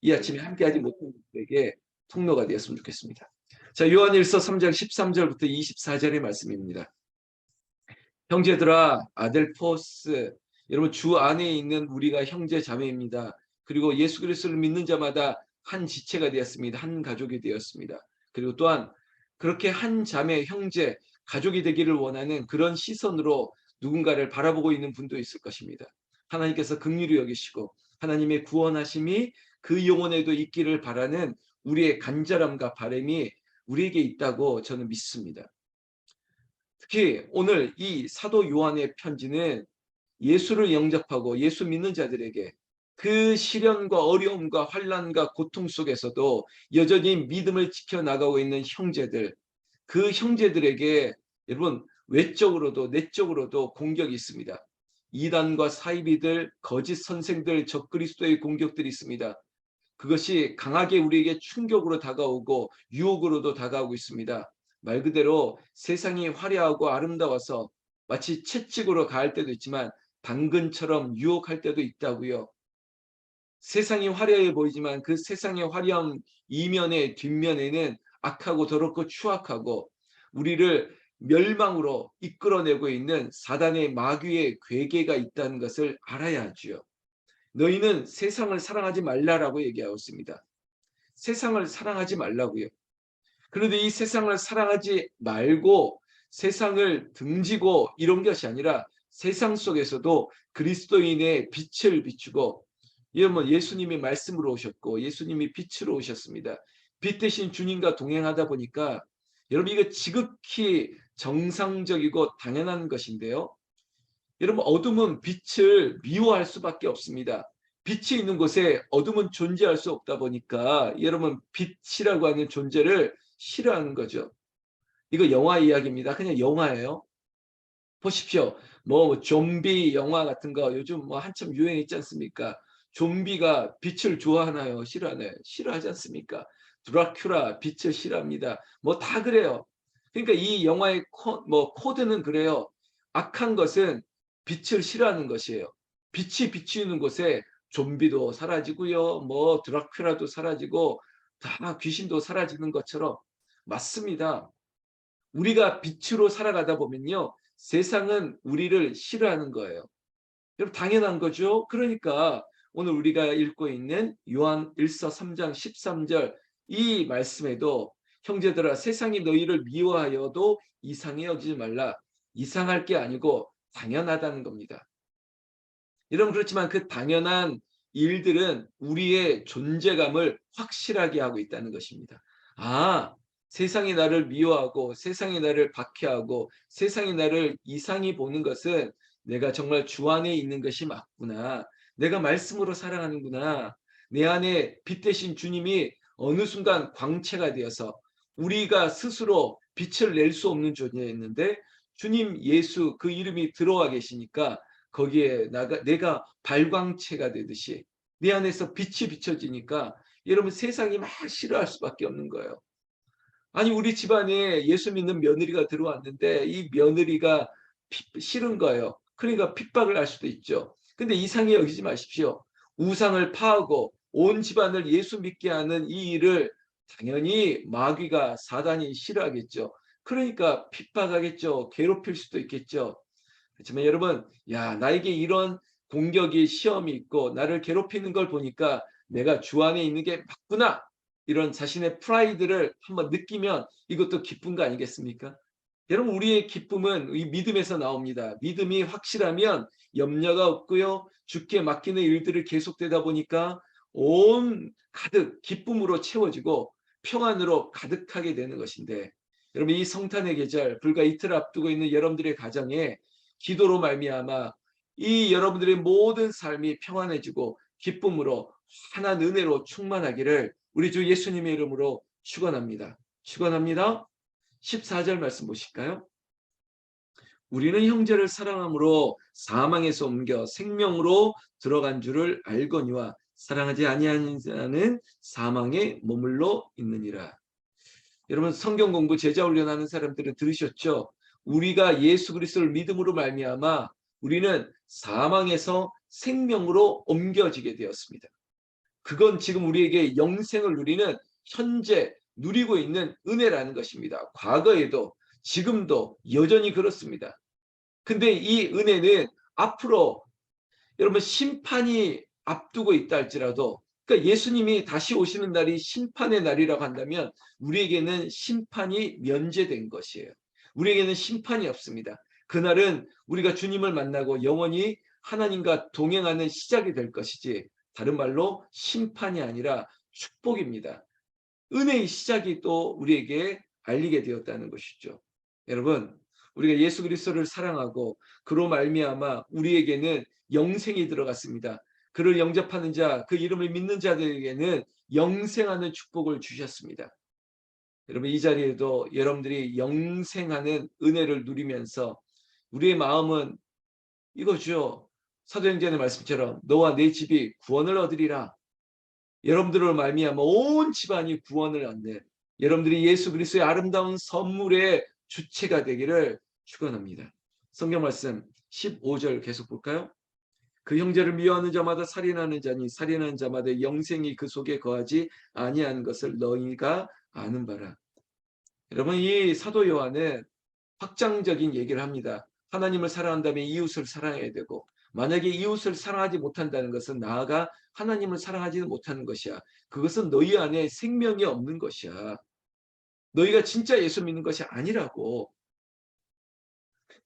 이 아침에 함께하지 못한 분들에게 통로가 되었으면 좋겠습니다. 자, 요한일서 3장 13절부터 24절의 말씀입니다. 형제들아, 아델포스, 여러분 주 안에 있는 우리가 형제 자매입니다. 그리고 예수 그리스도를 믿는 자마다 한 지체가 되었습니다. 한 가족이 되었습니다. 그리고 또한 그렇게 한 자매, 형제, 가족이 되기를 원하는 그런 시선으로 누군가를 바라보고 있는 분도 있을 것입니다. 하나님께서 긍휼히 여기시고 하나님의 구원하심이 그 영혼에도 있기를 바라는 우리의 간절함과 바람이 우리에게 있다고 저는 믿습니다. 특히 오늘 이 사도 요한의 편지는 예수를 영접하고 예수 믿는 자들에게 그 시련과 어려움과 환난과 고통 속에서도 여전히 믿음을 지켜나가고 있는 형제들, 그 형제들에게 여러분 외적으로도 내적으로도 공격이 있습니다. 이단과 사이비들, 거짓 선생들, 적그리스도의 공격들이 있습니다. 그것이 강하게 우리에게 충격으로 다가오고 유혹으로도 다가오고 있습니다. 말 그대로 세상이 화려하고 아름다워서 마치 채찍으로 가할 때도 있지만 당근처럼 유혹할 때도 있다고요. 세상이 화려해 보이지만 그 세상의 화려한 이면의 뒷면에는 악하고 더럽고 추악하고 우리를 멸망으로 이끌어내고 있는 사단의 마귀의 괴계가 있다는 것을 알아야 하지요. 너희는 세상을 사랑하지 말라라고 얘기하고 있습니다. 세상을 사랑하지 말라고요. 그런데 이 세상을 사랑하지 말고 세상을 등지고 이런 것이 아니라 세상 속에서도 그리스도인의 빛을 비추고 여러분 예수님이 말씀으로 오셨고 예수님이 빛으로 오셨습니다. 빛 대신 주님과 동행하다 보니까 여러분 이거 지극히 정상적이고 당연한 것인데요. 여러분 어둠은 빛을 미워할 수밖에 없습니다. 빛이 있는 곳에 어둠은 존재할 수 없다 보니까 여러분 빛이라고 하는 존재를 싫어하는 거죠. 이거 영화 이야기입니다. 그냥 영화예요. 보십시오. 뭐 좀비 영화 같은 거 요즘 뭐 한참 유행했지 않습니까? 좀비가 빛을 좋아하나요? 싫어하나요? 싫어하지 않습니까? 드라큘라 빛을 싫어합니다. 뭐 다 그래요. 그러니까 이 영화의 코드는 그래요. 악한 것은 빛을 싫어하는 것이에요. 빛이 비추는 곳에 좀비도 사라지고요. 뭐 드라큘라도 사라지고 다 귀신도 사라지는 것처럼 맞습니다. 우리가 빛으로 살아가다 보면요. 세상은 우리를 싫어하는 거예요. 여러분 당연한 거죠. 그러니까 오늘 우리가 읽고 있는 요한 1서 3장 13절 이 말씀에도 형제들아 세상이 너희를 미워하여도 이상히 여기지 말라. 이상할 게 아니고 당연하다는 겁니다. 여러분 그렇지만 그 당연한 일들은 우리의 존재감을 확실하게 하고 있다는 것입니다. 아, 세상이 나를 미워하고 세상이 나를 박해하고 세상이 나를 이상히 보는 것은 내가 정말 주 안에 있는 것이 맞구나. 내가 말씀으로 살아가는구나. 내 안에 빛 대신 주님이 어느 순간 광채가 되어서 우리가 스스로 빛을 낼 수 없는 존재였는데 주님 예수 그 이름이 들어와 계시니까 거기에 내가 발광체가 되듯이 내 안에서 빛이 비춰지니까 여러분 세상이 막 싫어할 수밖에 없는 거예요. 아니 우리 집안에 예수 믿는 며느리가 들어왔는데 이 며느리가 싫은 거예요. 그러니까 핍박을 할 수도 있죠. 근데 이상히 여기지 마십시오. 우상을 파하고 온 집안을 예수 믿게 하는 이 일을 당연히 마귀가 사단이 싫어하겠죠. 그러니까 핍박하겠죠. 괴롭힐 수도 있겠죠. 그렇지만 여러분, 야, 나에게 이런 공격이 시험이 있고 나를 괴롭히는 걸 보니까 내가 주 안에 있는 게 맞구나. 이런 자신의 프라이드를 한번 느끼면 이것도 기쁜 거 아니겠습니까? 여러분, 우리의 기쁨은 이 믿음에서 나옵니다. 믿음이 확실하면 염려가 없고요. 주께 맡기는 일들을 계속되다 보니까 온 가득 기쁨으로 채워지고 평안으로 가득하게 되는 것인데 여러분 이 성탄의 계절 불과 이틀 앞두고 있는 여러분들의 가정에 기도로 말미암아 이 여러분들의 모든 삶이 평안해지고 기쁨으로 환한 은혜로 충만하기를 우리 주 예수님의 이름으로 축원합니다. 축원합니다. 14절 말씀 보실까요? 우리는 형제를 사랑함으로 사망에서 옮겨 생명으로 들어간 줄을 알거니와 사랑하지 아니하는 자는 사망에 머물러 있느니라. 여러분 성경 공부 제자 훈련하는 사람들은 들으셨죠? 우리가 예수 그리스도를 믿음으로 말미암아 우리는 사망에서 생명으로 옮겨지게 되었습니다. 그건 지금 우리에게 영생을 누리는 현재 누리고 있는 은혜라는 것입니다. 과거에도 지금도 여전히 그렇습니다. 근데 이 은혜는 앞으로 여러분 심판이 앞두고 있다 할지라도, 그러니까 예수님이 다시 오시는 날이 심판의 날이라고 한다면 우리에게는 심판이 면제된 것이에요. 우리에게는 심판이 없습니다. 그날은 우리가 주님을 만나고 영원히 하나님과 동행하는 시작이 될 것이지, 다른 말로 심판이 아니라 축복입니다. 은혜의 시작이 또 우리에게 알리게 되었다는 것이죠. 여러분, 우리가 예수 그리스도를 사랑하고 그로 말미암아 우리에게는 영생이 들어갔습니다. 그를 영접하는 자, 그 이름을 믿는 자들에게는 영생하는 축복을 주셨습니다. 여러분, 이 자리에도 여러분들이 영생하는 은혜를 누리면서 우리의 마음은 이거죠. 사도행전의 말씀처럼 너와 내 집이 구원을 얻으리라. 여러분들을 말미암아 온 집안이 구원을 얻는, 여러분들이 예수 그리스도의 아름다운 선물의 주체가 되기를 축원합니다. 성경 말씀 15절 계속 볼까요? 그 형제를 미워하는 자마다 살인하는 자니 살인하는 자마다 영생이 그 속에 거하지 아니하는 것을 너희가 아는 바라. 여러분, 이 사도 요한은 확장적인 얘기를 합니다. 하나님을 사랑한다면 이웃을 사랑해야 되고, 만약에 이웃을 사랑하지 못한다는 것은 나아가 하나님을 사랑하지는 못하는 것이야. 그것은 너희 안에 생명이 없는 것이야. 너희가 진짜 예수 믿는 것이 아니라고.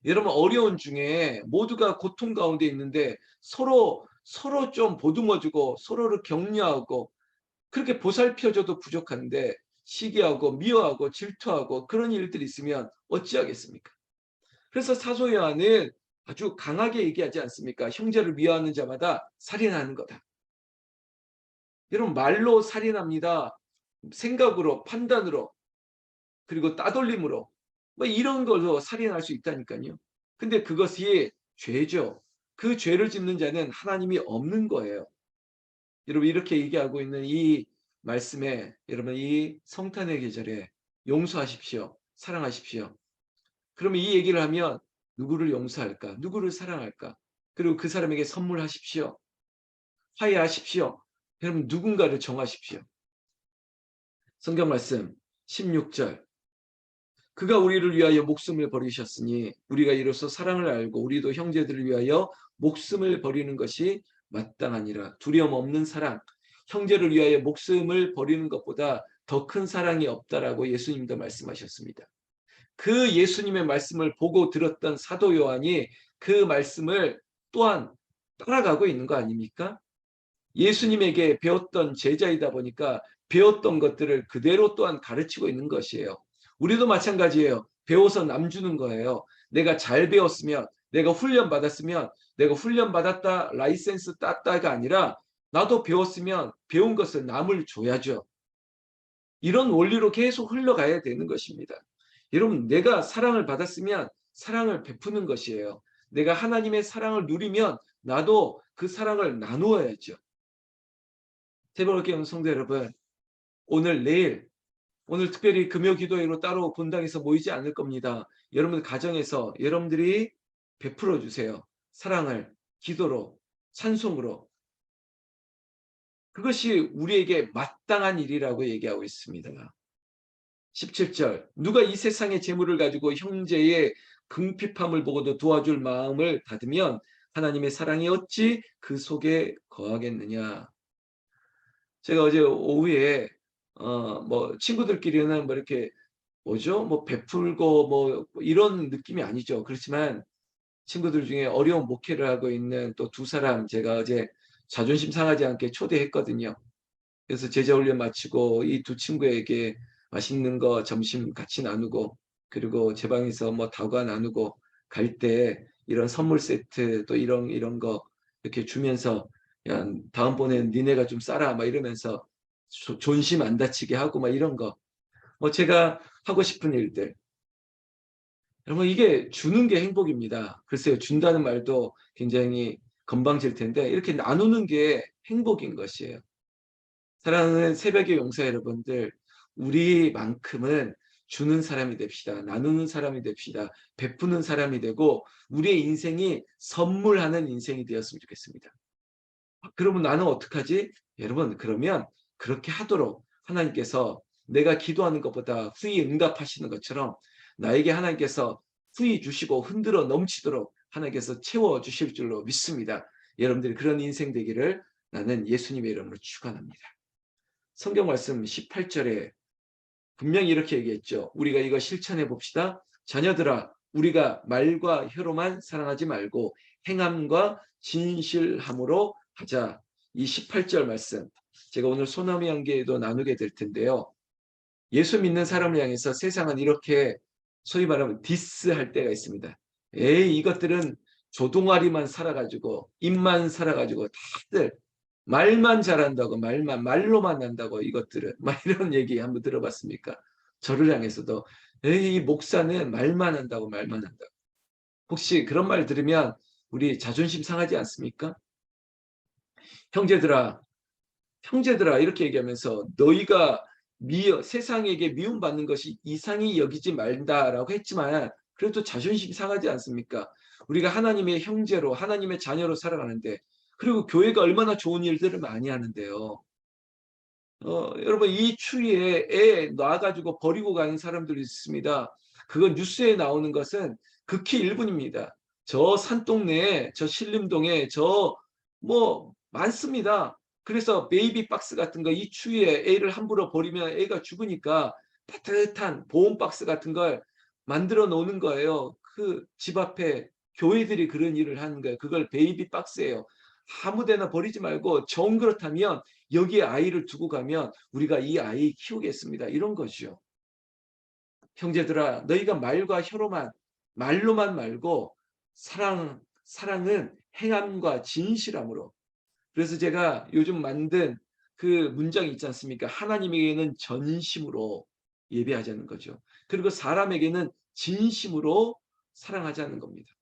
여러분, 어려운 중에 모두가 고통 가운데 있는데 서로 좀 보듬어주고 서로를 격려하고 그렇게 보살펴줘도 부족한데 시기하고 미워하고 질투하고 그런 일들이 있으면 어찌하겠습니까? 그래서 사도 요한은 아주 강하게 얘기하지 않습니까? 형제를 미워하는 자마다 살인하는 거다. 여러분, 말로 살인합니다. 생각으로, 판단으로, 그리고 따돌림으로, 뭐 이런 걸로 살인할 수 있다니까요. 근데 그것이 죄죠. 그 죄를 짓는 자는 하나님이 없는 거예요. 여러분, 이렇게 얘기하고 있는 이 말씀에 여러분, 이 성탄의 계절에 용서하십시오. 사랑하십시오. 그러면 이 얘기를 하면 누구를 용서할까? 누구를 사랑할까? 그리고 그 사람에게 선물하십시오. 화해하십시오. 여러분, 누군가를 정하십시오. 성경 말씀 16절. 그가 우리를 위하여 목숨을 버리셨으니 우리가 이로써 사랑을 알고 우리도 형제들을 위하여 목숨을 버리는 것이 마땅하니라. 두려움 없는 사랑, 형제를 위하여 목숨을 버리는 것보다 더 큰 사랑이 없다라고 예수님도 말씀하셨습니다. 그 예수님의 말씀을 보고 들었던 사도 요한이 그 말씀을 또한 따라가고 있는 거 아닙니까? 예수님에게 배웠던 제자이다 보니까 배웠던 것들을 그대로 또한 가르치고 있는 것이에요. 우리도 마찬가지예요. 배워서 남주는 거예요. 내가 잘 배웠으면, 내가 훈련 받았으면, 내가 훈련 받았다, 라이센스 땄다가 아니라 나도 배웠으면 배운 것을 남을 줘야죠. 이런 원리로 계속 흘러가야 되는 것입니다. 여러분, 내가 사랑을 받았으면 사랑을 베푸는 것이에요. 내가 하나님의 사랑을 누리면 나도 그 사랑을 나누어야죠. 태백교회 성도 여러분, 오늘 내일, 오늘 특별히 금요 기도회로 따로 본당에서 모이지 않을 겁니다. 여러분 가정에서 여러분들이 베풀어 주세요. 사랑을 기도로, 찬송으로. 그것이 우리에게 마땅한 일이라고 얘기하고 있습니다. 17절. 누가 이 세상의 재물을 가지고 형제의 궁핍함을 보고도 도와줄 마음을 닫으면 하나님의 사랑이 어찌 그 속에 거하겠느냐. 제가 어제 오후에 뭐 친구들끼리는 뭐 이렇게 뭐죠? 뭐 베풀고 뭐 이런 느낌이 아니죠. 그렇지만 친구들 중에 어려운 목회를 하고 있는 또 두 사람 제가 어제 자존심 상하지 않게 초대했거든요. 그래서 제자 훈련 마치고 이 두 친구에게 맛있는 거 점심 같이 나누고 그리고 제 방에서 뭐 다과 나누고 갈 때 이런 선물 세트 또 이런 거 이렇게 주면서 야, 다음번엔 니네가 좀 싸라 막 이러면서 존심 안 다치게 하고 막 이런 거. 뭐 제가 하고 싶은 일들. 여러분, 이게 주는 게 행복입니다. 글쎄요, 준다는 말도 굉장히 건방질 텐데 이렇게 나누는 게 행복인 것이에요. 사랑하는 새벽의 용사 여러분들, 우리만큼은 주는 사람이 됩시다. 나누는 사람이 됩시다. 베푸는 사람이 되고 우리의 인생이 선물하는 인생이 되었으면 좋겠습니다. 그러면 나는 어떡하지? 여러분, 그러면 그렇게 하도록 하나님께서 내가 기도하는 것보다 후히 응답하시는 것처럼 나에게 하나님께서 후히 주시고 흔들어 넘치도록 하나님께서 채워주실 줄로 믿습니다. 여러분들이 그런 인생 되기를 나는 예수님의 이름으로 축원합니다. 성경 말씀 18절에 분명히 이렇게 얘기했죠. 우리가 이거 실천해 봅시다. 자녀들아, 우리가 말과 혀로만 사랑하지 말고 행함과 진실함으로 하자. 이 18절 말씀 제가 오늘 소나무 향기에도 나누게 될 텐데요. 예수 믿는 사람을 향해서 세상은 이렇게 소위 말하면 디스할 때가 있습니다. 에이, 이것들은 조동아리만 살아가지고 입만 살아가지고 다들 말만 잘한다고, 말로만 한다고, 이것들은 막 이런 얘기 한번 들어봤습니까? 저를 향해서도 에이, 목사는 말만 한다고, 말만 한다고. 혹시 그런 말 들으면 우리 자존심 상하지 않습니까? 형제들아, 형제들아, 이렇게 얘기하면서 너희가 세상에게 미움받는 것이 이상히 여기지 말다라고 했지만 그래도 자존심 상하지 않습니까? 우리가 하나님의 형제로, 하나님의 자녀로 살아가는데, 그리고 교회가 얼마나 좋은 일들을 많이 하는데요. 여러분, 이 추위에 애 놔가지고 버리고 가는 사람들이 있습니다. 그건 뉴스에 나오는 것은 극히 일부입니다. 저 산동네에, 저 신림동에, 뭐 많습니다. 그래서 베이비 박스 같은 거, 이 추위에 애를 함부로 버리면 애가 죽으니까 따뜻한 보온 박스 같은 걸 만들어 놓는 거예요. 그 집 앞에 교회들이 그런 일을 하는 거예요. 그걸 베이비 박스예요. 아무 데나 버리지 말고 정 그렇다면 여기에 아이를 두고 가면 우리가 이 아이 키우겠습니다. 이런 거죠. 형제들아, 너희가 말과 혀로만, 말로만 말고 사랑은 행함과 진실함으로. 그래서 제가 요즘 만든 그 문장이 있지 않습니까? 하나님에게는 전심으로 예배하자는 거죠. 그리고 사람에게는 진심으로 사랑하자는 겁니다.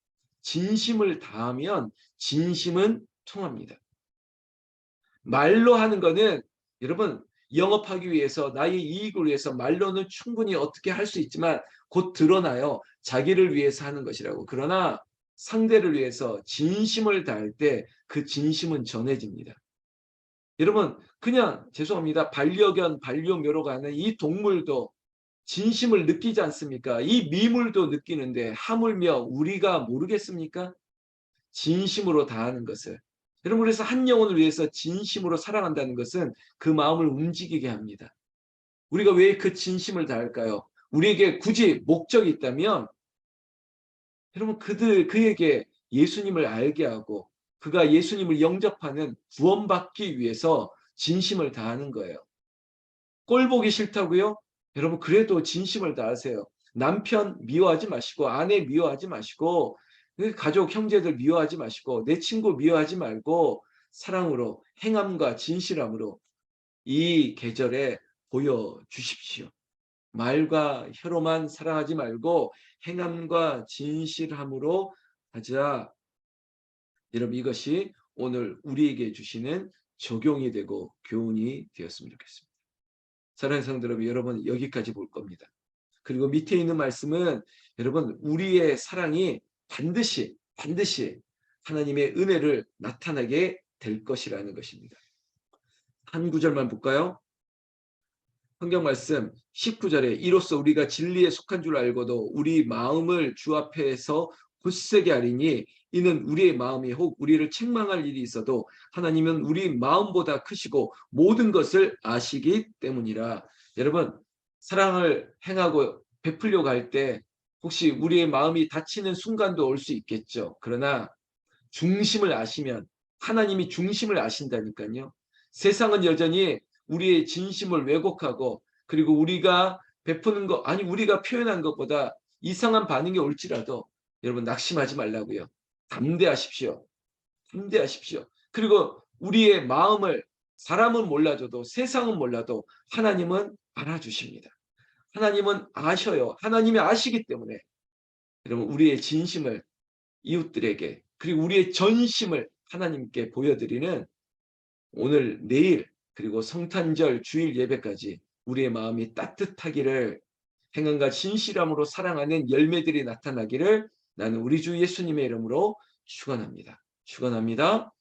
진심을 다하면 진심은 통합니다. 말로 하는 거는 여러분, 영업하기 위해서, 나의 이익을 위해서 말로는 충분히 어떻게 할 수 있지만 곧 드러나요. 자기를 위해서 하는 것이라고. 그러나 상대를 위해서 진심을 다할 때 그 진심은 전해집니다. 여러분, 그냥 죄송합니다. 반려견, 반려묘로가 하는 이 동물도 진심을 느끼지 않습니까? 이 미물도 느끼는데 하물며 우리가 모르겠습니까? 진심으로 다하는 것을. 여러분, 그래서 한 영혼을 위해서 진심으로 사랑한다는 것은 그 마음을 움직이게 합니다. 우리가 왜 그 진심을 다할까요? 우리에게 굳이 목적이 있다면 여러분, 그에게 예수님을 알게 하고 그가 예수님을 영접하는, 구원받기 위해서 진심을 다하는 거예요. 꼴 보기 싫다고요? 여러분, 그래도 진심을 다하세요. 남편 미워하지 마시고, 아내 미워하지 마시고, 그 가족 형제들 미워하지 마시고, 내 친구 미워하지 말고 사랑으로, 행함과 진실함으로 이 계절에 보여주십시오. 말과 혀로만 사랑하지 말고 행함과 진실함으로 하자. 여러분, 이것이 오늘 우리에게 주시는 적용이 되고 교훈이 되었으면 좋겠습니다. 사랑하는 성도 여러분, 여기까지 볼 겁니다. 그리고 밑에 있는 말씀은 여러분, 우리의 사랑이 반드시 하나님의 은혜를 나타나게 될 것이라는 것입니다. 한 구절만 볼까요? 성경 말씀 19절에 이로써 우리가 진리에 속한 줄 알고도 우리 마음을 주 앞에서 굳세게 하리니 이는 우리의 마음이 혹 우리를 책망할 일이 있어도 하나님은 우리 마음보다 크시고 모든 것을 아시기 때문이라. 여러분, 사랑을 행하고 베풀려고 할 때 혹시 우리의 마음이 다치는 순간도 올 수 있겠죠. 그러나 중심을 아시면, 하나님이 중심을 아신다니까요. 세상은 여전히 우리의 진심을 왜곡하고, 그리고 우리가 베푸는 것, 아니 우리가 표현한 것보다 이상한 반응이 올지라도 여러분, 낙심하지 말라고요. 담대하십시오. 담대하십시오. 그리고 우리의 마음을 사람은 몰라줘도, 세상은 몰라도 하나님은 알아주십니다. 하나님은 아셔요. 하나님이 아시기 때문에 여러분, 우리의 진심을 이웃들에게, 그리고 우리의 전심을 하나님께 보여드리는 오늘, 내일, 그리고 성탄절 주일 예배까지 우리의 마음이 따뜻하기를, 행함과 진실함으로 사랑하는 열매들이 나타나기를 나는 우리 주 예수님의 이름으로 축원합니다. 축원합니다.